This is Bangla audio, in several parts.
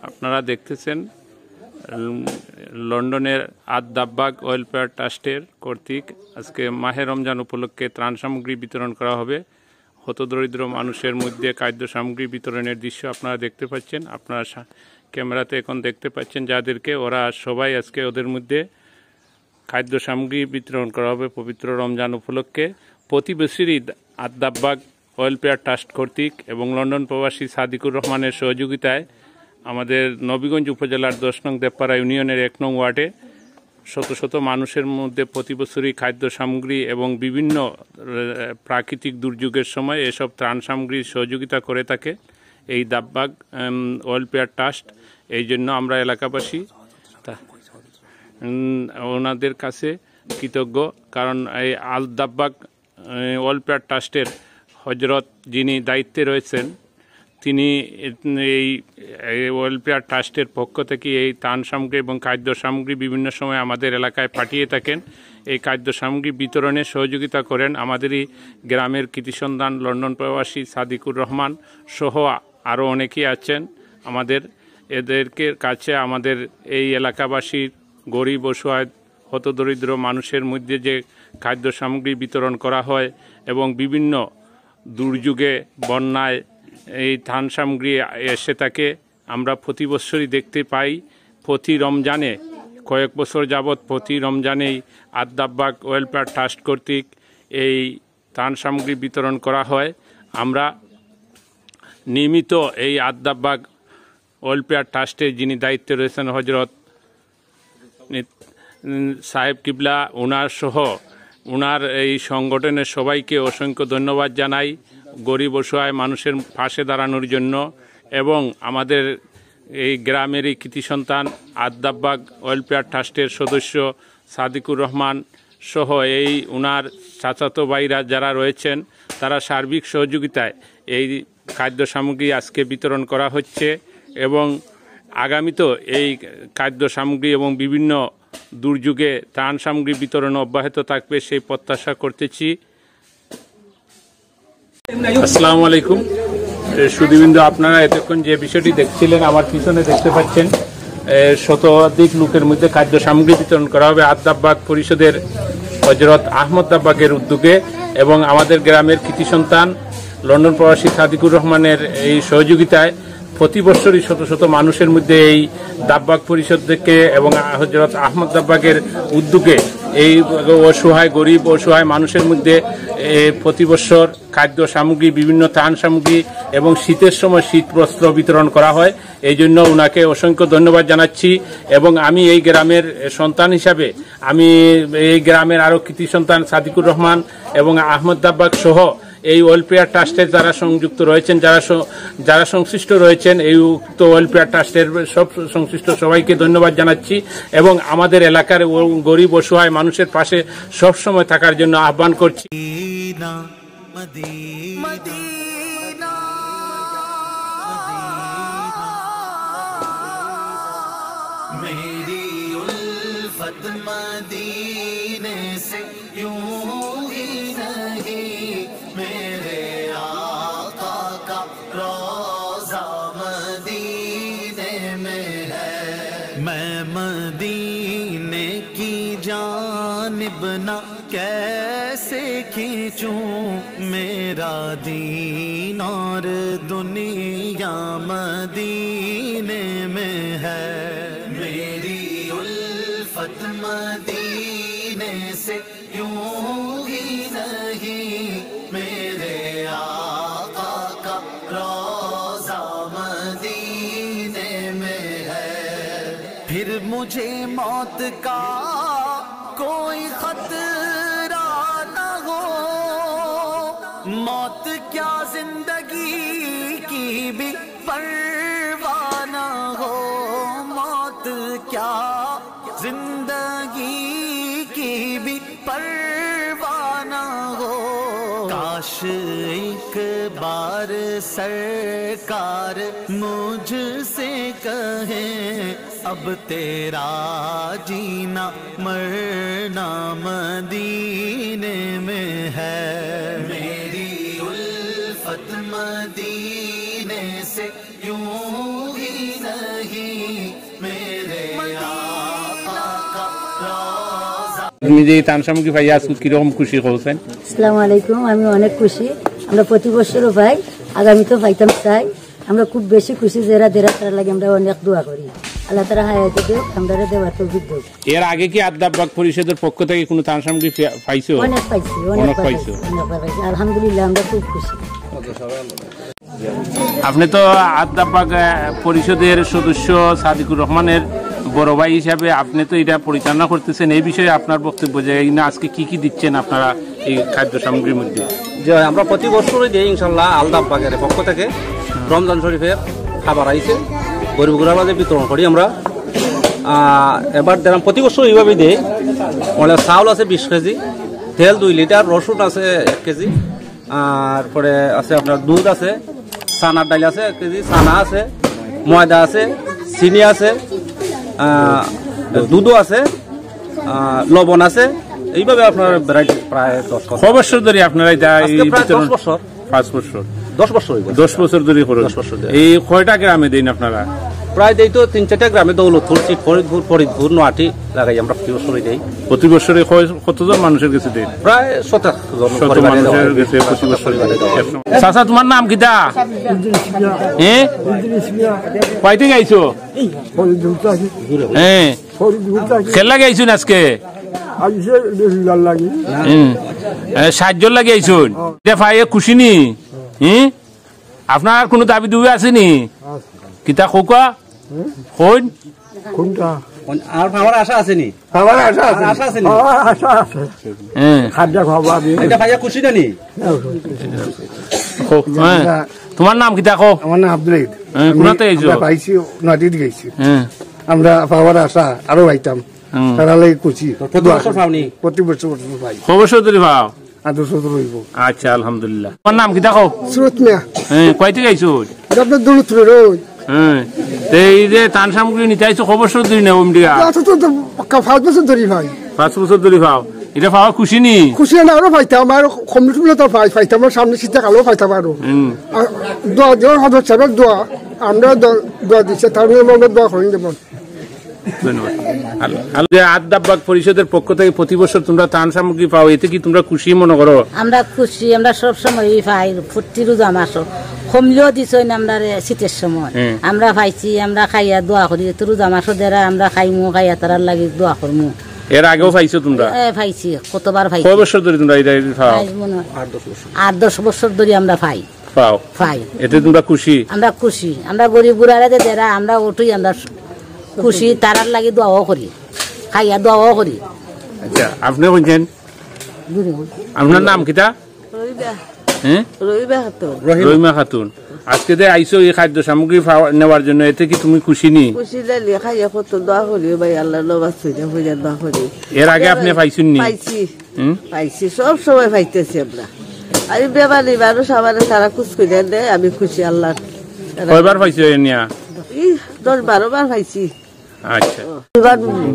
আপনারা দেখতেছেন লন্ডনের আদ-দাব্বাগ ওয়েলফেয়ার ট্রাস্টের কর্তৃক আজকে মাহে রমজান উপলক্ষে ত্রাণ সামগ্রী বিতরণ করা হবে। হতদরিদ্র মানুষের মধ্যে খাদ্য সামগ্রী বিতরণের দৃশ্য আপনারা দেখতে পাচ্ছেন। আপনারা ক্যামেরাতে এখন দেখতে পাচ্ছেন যাদেরকে, ওরা সবাই আজকে ওদের মধ্যে খাদ্য সামগ্রী বিতরণ করা হবে পবিত্র রমজান উপলক্ষে। প্রতি বছরই আদ-দাব্বাগ ওয়েলফেয়ার ট্রাস্ট কর্তৃক এবং লন্ডন প্রবাসী সাদিকুর রহমানের সহযোগিতায় আমাদের নবীগঞ্জ উপজেলার 10 নং দেবপাড়া ইউনিয়নের 1 নং ওয়ার্ডে শত শত মানুষের মধ্যে প্রতি বছরই খাদ্য সামগ্রী এবং বিভিন্ন প্রাকৃতিক দুর্যোগের সময় এসব ত্রাণ সামগ্রীর সহযোগিতা করে থাকে এই দাব্বাগ ওয়েলফেয়ার ট্রাস্ট। এই জন্য আমরা এলাকাবাসী ওনাদের কাছে কৃতজ্ঞ, কারণ এই আদ-দাব্বাগ ওয়েলফেয়ার ট্রাস্টের হজরত যিনি দায়িত্বে রয়েছেন, তিনি এই ওয়েলফেয়ার ট্রাস্টের পক্ষ থেকে এই ত্রাণ সামগ্রী এবং খাদ্য সামগ্রী বিভিন্ন সময় আমাদের এলাকায় পাঠিয়ে থাকেন। এই খাদ্য সামগ্রী বিতরণে সহযোগিতা করেন আমাদেরই গ্রামের কৃতি সন্তান লন্ডন প্রবাসী সাদিকুর রহমান সহ আরও অনেকেই আছেন। এদেরকে কাছে আমাদের এই এলাকাবাসীর গরিব অসহায় হতদরিদ্র মানুষের মধ্যে যে খাদ্য সামগ্রী বিতরণ করা হয় এবং বিভিন্ন দুর্যোগে বন্যায় এই ত্রাণ সামগ্রী এসে থাকে, আমরা প্রতি বছরই দেখতে পাই। প্রতি রমজানে কয়েক বছর যাবৎ প্রতি রমজানেই আদ-দাব্বাগ ওয়েলফেয়ার ট্রাস্ট কর্তৃক এই ত্রাণ সামগ্রী বিতরণ করা হয়। আমরা নিয়মিত এই আদ-দাব্বাগ ওয়েলফেয়ার ট্রাস্টে যিনি দায়িত্বে রয়েছেন হজরত সাহেব কিবলা, ওনার সহ ওনার এই সংগঠনের সবাইকে অসংখ্য ধন্যবাদ জানাই গরিব অসহায় মানুষের পাশে দাঁড়ানোর জন্য। এবং আমাদের এই গ্রামেরই কৃতি সন্তান আদ-দাব্বাগ ওয়েলফেয়ার ট্রাস্টের সদস্য সাদিকুর রহমান সহ এই ওনার চাচাতো ভাইরা যারা রয়েছেন, তারা সার্বিক সহযোগিতায় এই খাদ্য সামগ্রী আজকে বিতরণ করা হচ্ছে এবং আগামীতেও এই খাদ্য সামগ্রী এবং বিভিন্ন দুর্যোগে ত্রাণ সামগ্রী বিতরণ অব্যাহত থাকবে সেই প্রত্যাশা করতেছি। আসসালামু আলাইকুম সুধীবৃন্দ, আপনারা এতক্ষণ যে বিষয়টি দেখছিলেন আমার পিছনে দেখতে পাচ্ছেন শতাধিক লোকের মধ্যে খাদ্য সামগ্রী বিতরণ করা হবে আদ-দাব্বাগ পরিষদের হজরত আহমদ দাব্বাগের উদ্যোগে এবং আমাদের গ্রামের কৃতি সন্তান লন্ডন প্রবাসী সাদিকুর রহমানের এই সহযোগিতায় প্রতি বছরই শত শত মানুষের মধ্যে এই দাব্বাগ পরিষদ থেকে এবং হজরত আহমদ দাব্বাগের উদ্যোগে এই অসহায় গরিব অসহায় মানুষের মধ্যে প্রতি বছর খাদ্য সামগ্রী বিভিন্ন ত্রাণ সামগ্রী এবং শীতের সময় শীত বস্ত্র বিতরণ করা হয়। এই জন্য ওনাকে অসংখ্য ধন্যবাদ জানাচ্ছি এবং আমি এই গ্রামের সন্তান হিসাবে আমি এই গ্রামের আরও কৃতি সন্তান সাদিকুর রহমান এবং আহমদ দাব্বাগ সহ এই ওয়েলফেয়ার ট্রাস্টের যারা সংযুক্ত রয়েছেন, যারা সংশ্লিষ্ট রয়েছেন এই উক্ত ওয়েলফেয়ার ট্রাস্টের সব সংশ্লিষ্ট সবাইকে ধন্যবাদ জানাচ্ছি এবং আমাদের এলাকার গরিব অসহায় মানুষের পাশে সবসময় থাকার জন্য আহ্বান করছি। मेरी उल्फत मदीने से यूं ही नहीं, मेरे आका का रोज़ा मदीने में है। मैं मदीने की जानिब ना कैसे खींचूं, मेरा दीन और दुनिया मदीने में है। मेरी उल्फत मदीने से यूं ही नहीं, मेरे आका का रोज़ा मदीने में है। फिर मुझे मौत का कोई खतरा न हो, मौत क्या जिंदगी की भी परवाह न हो, मौत क्या जिंदगी की भी परवाह न हो। काश एक बार सरकार मुझसे कहे अब तेरा जीना मरना मदीने में है मेरी उल्फत मदीने से यूं ही नहीं मेरे आका का रोज़ा। আপনি যে ত্রাণ সামগ্রী পাই আজকে কিরকম খুশি হয়েছেন? আসসালামু আলাইকুম। আমি অনেক খুশি, আমরা প্রতি বছরও পাই, আগামীতেও পাইতাম চাই। আমরা খুব বেশি খুশি, যারা দেরা তারা লাগে আমরা অনেক দোয়া করি, আল্লাহ তারা হায়াতে দেব, আমরা দেওয়ার তৌফিক দেব। এর আগে কি আদাববাগ পরিষদের পক্ষ থেকে কোনো ত্রাণ সামগ্রী পাইছো? অনেক পাইছি, অনেক পাইছি, আলহামদুলিল্লাহ আমরা খুব খুশি। আপনি তো আদাববাগ পরিষদের সদস্য সাদিকুর রহমানের বড় ভাই হিসাবে আপনি তো এটা পরিচালনা করতেছেন, এই বিষয়ে আপনার বক্তব্য যে না আজকে কি কি দিচ্ছেন আপনারা এই খাদ্য সামগ্রীর মধ্যে? যে আমরা প্রতি বছরই দিই ইনশাল্লাহ আলদাববাগের পক্ষ থেকে রমজান শরীফের খাবার আইছে গরিবগুলোর মাঝে বিতরণ করি আমরা। এবার দেখলাম প্রতি বছর এইভাবে দিই, মানে চাউল আছে 20 কেজি, তেল 2 লিটার, রসুন আছে 1 কেজি, আর পরে আছে আপনার দুধ আছে, চানার ডাল আছে 1 কেজি, চানা আছে, ময়দা আছে, চিনি আছে, দুধও আছে, লবণ আছে, এইভাবে আপনার ভ্যারাইটি প্রায় 10 বছর ধরে আপনারা এটা 10 বছর 5 বছর 10 বছর 10 বছর ধরে করেন। এই কয়টা গ্রামে দেন আপনারা? প্রায় দেই তো 3-4টা গ্রামে, দৌলতপুর, ফরিদপুর, নোয়াটি লাগাই আমরা প্রতি বছরই দেই। প্রতি বছরে কতজন মানুষের কাছে দেন? প্রায় 70 মানুষের কাছে প্রতি বছর। চাচা তোমার নাম কিটা? হ্যাঁ কয়তে গাইছো? হ্যাঁ খেলা গাইছুন আজকে 60 জন লাগে আইছুন, পাইয়ে খুশি নি? আপনার কোনো দাবি দুবি আসেনি? কিতা খোকা কোন কোনটা আর আমার আশা আছে নি? আমার আশা আছে, আশা আছে নি? আশা আছে, খাদ্য খাবো আমি। এটা ভাইয়া খুশি না নি? তোমার নাম কিতা কো? আমার নাম আব্দুল ঈদ। কোনাতে আইছো? পাইছি নদীতে গেছি, আমরা পাওয়ার আশা আরো পাইতাম, তারা লাগে খুশি। প্রতি বছর পাওনি? প্রতি বছর পাই। ক বছর ধরে পাও? 8 বছর রইব। আচ্ছা আলহামদুলিল্লাহ। তোমার নাম কিতা কো? সুরত মিয়া। কয়তে গাইছো? আপনার দৌলতপুর রোড। এই যে ত্রাণ সামগ্রী নিতে আইছো ক বছর ধরে নেও? 5 বছর ধরে ভাই। 5 বছর ধরে পাও, এটা পাওয়া খুশি নি? খুশি না, আরো পাইতাম, আর কমিটি তো পাইতাম, সামনে শীতে কালেও পাইতাম আরো। দোয়া দেওয়ার হজরত সাহেবের দোয়া, আমরা দোয়া দিচ্ছে, তার আমরা দোয়া করি যেমন। আদাববাগ পরিষদের পক্ষ থেকে প্রতি বছর তোমরা ত্রাণ সামগ্রী পাও, এতে কি তোমরা খুশি মনে করো? আমরা খুশি, আমরা সব সময় পাই, প্রতি রোজা মাসও কমলেও দিছ আমরা শীতের সময় আমরা পাইছি, আমরা খাইয়া দোয়া করি, রোজা মাসও দেরা আমরা খাইমু, খাইয়া তারার লাগি দোয়া করমু। এর আগেও পাইছো তোমরা? পাইছি, কতবার পাইছি। কয় বছর ধরে তোমরা এটা পাও? 8-10 বছর ধরে আমরা পাই। এতে তোমরা খুশি? আমরা খুশি, আমরা গরিব গুড়ারে দেরা আমরা ওঠুই, আমরা খুশি, তারার লাগি দোয়াও করি, খাইয়া দোয়াও করি। আচ্ছা আপনি বলছেন আপনার নাম কিটা? রহিমা খাতুন। আজকে যে আইসো এই খাদ্য সামগ্রী নেওয়ার জন্য, এতে কি তুমি খুশি নি? খুশি লাগলে খাইয়া কত দোয়া করি ভাই, আল্লাহ নবাজ হইয়া দোয়া করি। এর আগে আপনি পাইছেন নি? পাইছি, সব সময় পাইতেছি আমরা। আমি বেমানি মানুষ, আমার তারা খুশ করে দেয়, আমি খুশি আল্লাহ। কয়বার পাইছো এনিয়া? 10-12 বার পাইছি। আচ্ছা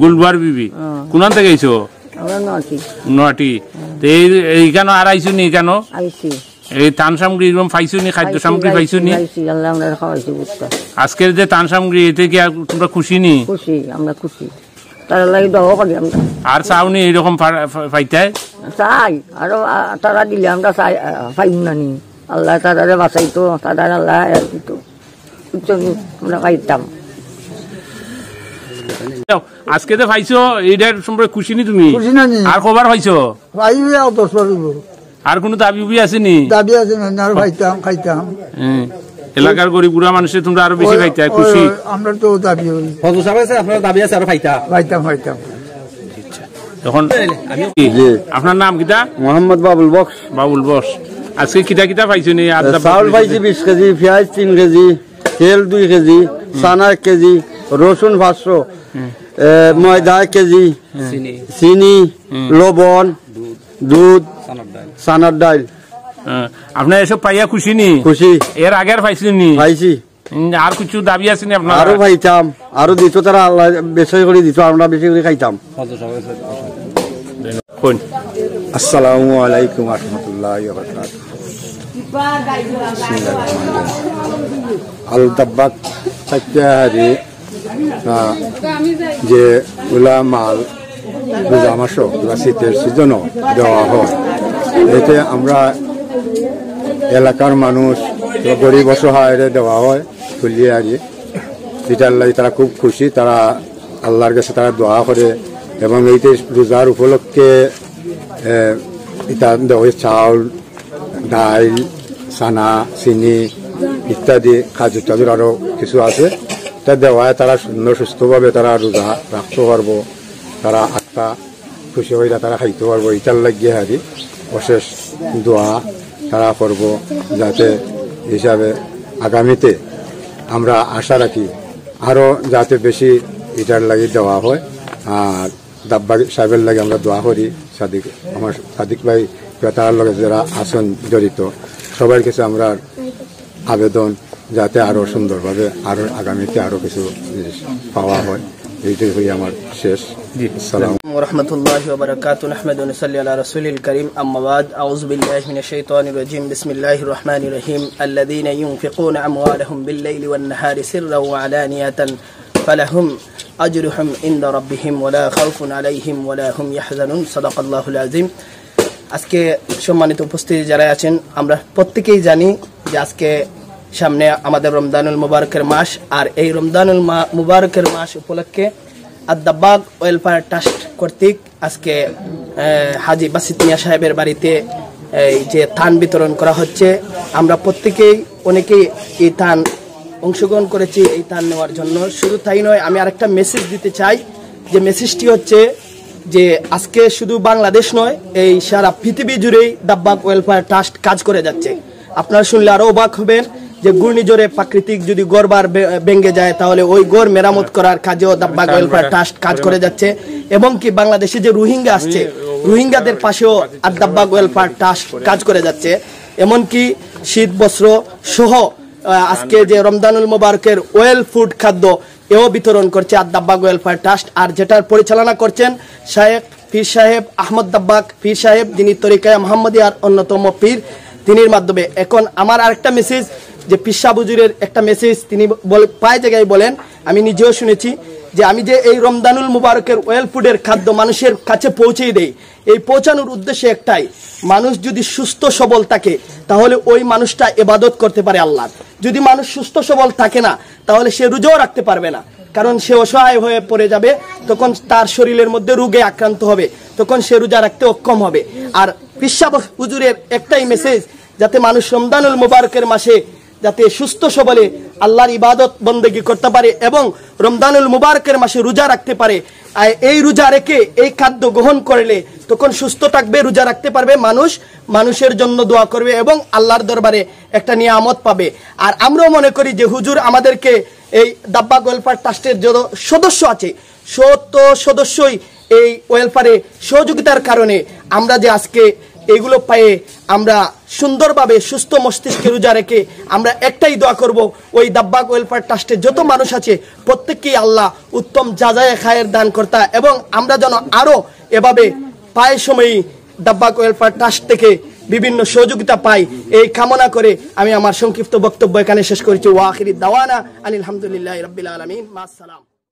গুলবার বিবি কোনান থেকে আইছো? নোয়াটি। এইখানে আর আইছো নি কেন? এই ত্রাণ সামগ্রী এরকম পাইছো নি? খাদ্য সামগ্রী পাইছো নি? আজকের যে ত্রাণ সামগ্রী, এতে কি তোমরা খুশি নি? খুশি, আমরা খুশি, তারা লাগি দোয়া করি আমরা। আর চাওনি এরকম পাইতে? চাই, আরো তারা দিলে আমরা চাই, পাইব না নি? আল্লাহ তারা বাঁচাইতো, তারা আল্লাহ দিত, আমরা পাইতাম। আজকে যে পাইছো এইটার সম্পর্কে খুশি নি তুমি? আর কবার পাইছো? আর কোন দাবি উবি আছে নি? দাবি আছে না, আর পাইতাম, খাইতাম। এলাকার গরিব বুড়া মানুষের তোমরা আরো বেশি পাইতে খুশি? আমরা তো দাবি হই, হজরত সাহেব আছে, আপনার দাবি আছে আরো পাইতাম। তখন আপনার নাম কিটা? মোহাম্মদ বাবুল বক্স। বাবুল বক্স। আজকে কিটা কিটা পাইছো নি? চাউল পাইছি 20 কেজি, পেঁয়াজ 3 কেজি, তেল 2 কেজি, চানা 1 কেজি, রসুন 500, ময়দা 1 কেজি, চিনি, লবণ, দুধ, চানার ডাল। আপনার এসব পাইয়া খুশি নি? খুশি। এর আগে আর পাইছিলেন নি? পাইছি। আর কিছু দাবি আছে না আপনার? আরো পাইতাম, আরো দিত তারা, আল্লাহ বেশি করে দিত, আমরা বেশি করে খাইতাম। কোন আসসালামু আলাইকুম ওয়া রাহমাতুল্লাহি ওয়া বারাকাতুহু। আল দাব্বাক সত্যাহারি যে উলা মাল রোজা মাসও বা শীতের সিজনও দেওয়া হয়, এতে আমরা এলাকার মানুষ গরিব অসহায়রে দেওয়া হয় তুলিয়ে আরি। এটার লাগে তারা খুব খুশি, তারা আল্লাহর কাছে তারা দোয়া করে। এবং এইতে রোজার উপলক্ষে এটা দেওয়া হয় চাউল, ডাল, চানা, চিনি ইত্যাদি খাজুর টাজুর আরও কিছু আছে। এটা দেওয়ায় তারা সুন্দর সুস্থভাবে তারা রোজা রাখতে পারবো, তারা আটটা খুশি হয়ে তারা খাইতে পারবো। এটার লাগিয়ে হারি অশেষ দোয়া তারা করব, যাতে হিসাবে আগামীতে আমরা আশা রাখি আরও যাতে বেশি এটার লাগে দেওয়া হয়। আর দাব্বা সাহেবের লাগে আমরা দোয়া করি, আমার সাদিক ভাই তার লগে যারা আসন জড়িত সবার কাছে আমরা আবেদন যাতে আরও সুন্দরভাবে আরও আগামীতে আরও কিছু জিনিস পাওয়া হয়। এইটাই হই আমার শেষ। আসসালামু আলাইকুম ওয়া রাহমাতুল্লাহি ওয়া বারাকাতুহু। নাহমাদু ওয়া নুসাল্লি আলা রাসূলিল কারীম, আম্মা বাদ। আউযু বিল্লাহি মিনাশ শাইতানির রাজীম। বিসমিল্লাহির রহমানির রহিম। আল্লাযীনা ইউনফিকুনা আমওয়ালাহুম বিল-লাইলি ওয়ান-নাহারি সিররান ওয়া আলানিয়াতান ফালাহুম আজরুহুম ইনদা রাব্বিহিম ওয়া লা খাউফুন আলাইহিম ওয়া লা হুম ইয়াহজানুন। সাদাকাল্লাহুল আযীম। আজকে সম্মানিত উপস্থিতি যারা আছেন, আমরা প্রত্যেকেই জানি যে আজকে সামনে আমাদের রমজানুল মুবারকের মাস। আর এই রমজানুল মুবারকের মাস উপলক্ষে আদ-দাব্বাগ ওয়েলফেয়ার ট্রাস্ট কর্তৃক আজকে হাজী বাসিত মিয়া সাহেবের বাড়িতে এই যে থান বিতরণ করা হচ্ছে। আমরা প্রত্যেকেই অনেকেই এই থান অংশগ্রহণ করেছি এই থান নেওয়ার জন্য। শুধু তাই নয়, আমি আরেকটা মেসেজ দিতে চাই, যে মেসেজটি হচ্ছে যে আজকে শুধু বাংলাদেশ নয়, এই সারা পৃথিবী জুড়েই দাব্বাগ ওয়েলফেয়ার ট্রাস্ট কাজ করে যাচ্ছে। আপনারা শুনলে আরো অবাক হবেন যে ঘূর্ণিঝড়ে প্রাকৃতিক যদি গড়বার ভেঙে যায়, তাহলে ওই গড় মেরামত করার কাজেও দাব্বাগ ওয়েলফেয়ার ট্রাস্ট কাজ করে যাচ্ছে। এবং কি বাংলাদেশে যে রোহিঙ্গা আসছে, রোহিঙ্গাদের পাশেও দাব্বাগ ওয়েলফেয়ার ট্রাস্ট কাজ করে যাচ্ছে। এমনকি শীত বস্ত্র সহ আজকে যে রমজানুল মুবারকের ওয়েল ফুড খাদ্য এও বিতরণ করছে দাব্বাগ ওয়েলফেয়ার ট্রাস্ট। আর যেটার পরিচালনা করছেন শায়েখ পীর সাহেব আহমদ দাব্বাগ পীর সাহেব, যিনি তরিকায়ে মুহাম্মদিয়ার অন্যতম পীর, তিনির মাধ্যমে। এখন আমার আরেকটা মেসেজ, যে পিসা বুজুরের একটা মেসেজ তিনি প্রায় জায়গায় বলেন, আমি নিজেও শুনেছি, যে আমি যে এই রমজানুল মুবারকের ওয়েল ফুডের খাদ্য মানুষের কাছে পৌঁছে দেই, এই পৌঁছানোর উদ্দেশ্য একটাই, মানুষ যদি সুস্থ সবল থাকে তাহলে ওই মানুষটা ইবাদত করতে পারে আল্লাহর। যদি মানুষ সুস্থ সবল থাকে না, তাহলে সে রোজাও রাখতে পারবে না, কারণ সে অসহায় হয়ে পড়ে যাবে, তখন তার শরীরের মধ্যে রোগে আক্রান্ত হবে, তখন সে রোজা রাখতে অক্ষম হবে। আর পিসা হুজুরের একটাই মেসেজ, যাতে মানুষ রমজানুল মুবারকের মাসে যাতে সুস্থ সবলে আল্লাহর ইবাদত বন্দেগী করতে পারে এবং রমজানুল মুবারকের মাসে রোজা রাখতে পারে। আর এই রোজা রেখে এই খাদ্য গ্রহণ করলে তখন সুস্থ থাকবে, রোজা রাখতে পারবে মানুষ, মানুষের জন্য দোয়া করবে এবং আল্লাহর দরবারে একটা নিয়ামত পাবে। আর আমরাও মনে করি যে হুজুর আমাদেরকে এই দাব্বাগ ওয়েলফেয়ার ট্রাস্টের যত সদস্য আছে, শত সদস্যই এই ওয়েলফেয়ারে সহযোগিতার কারণে আমরা যে আজকে এগুলো পায়ে আমরা সুন্দরভাবে সুস্থ মস্তিষ্কে রোজা রেখে আমরা একটাই দোয়া করব, ওই দাব্বাগ ওয়েলফেয়ার ট্রাস্টের যত মানুষ আছে প্রত্যেককেই আল্লাহ উত্তম যাজায়ে খায়ের দান কর্তা, এবং আমরা যেন আরো এভাবে পায়ে সময়ই দাব্বাগ ওয়েলফেয়ার ট্রাস্ট থেকে বিভিন্ন সহযোগিতা পাই, এই কামনা করে আমি আমার সংক্ষিপ্ত বক্তব্য এখানে শেষ করেছি। ওয়া আখিরি দাওয়ানা আলহামদুলিল্লাহি রাব্বিল আলামিন। মা আসসালাম।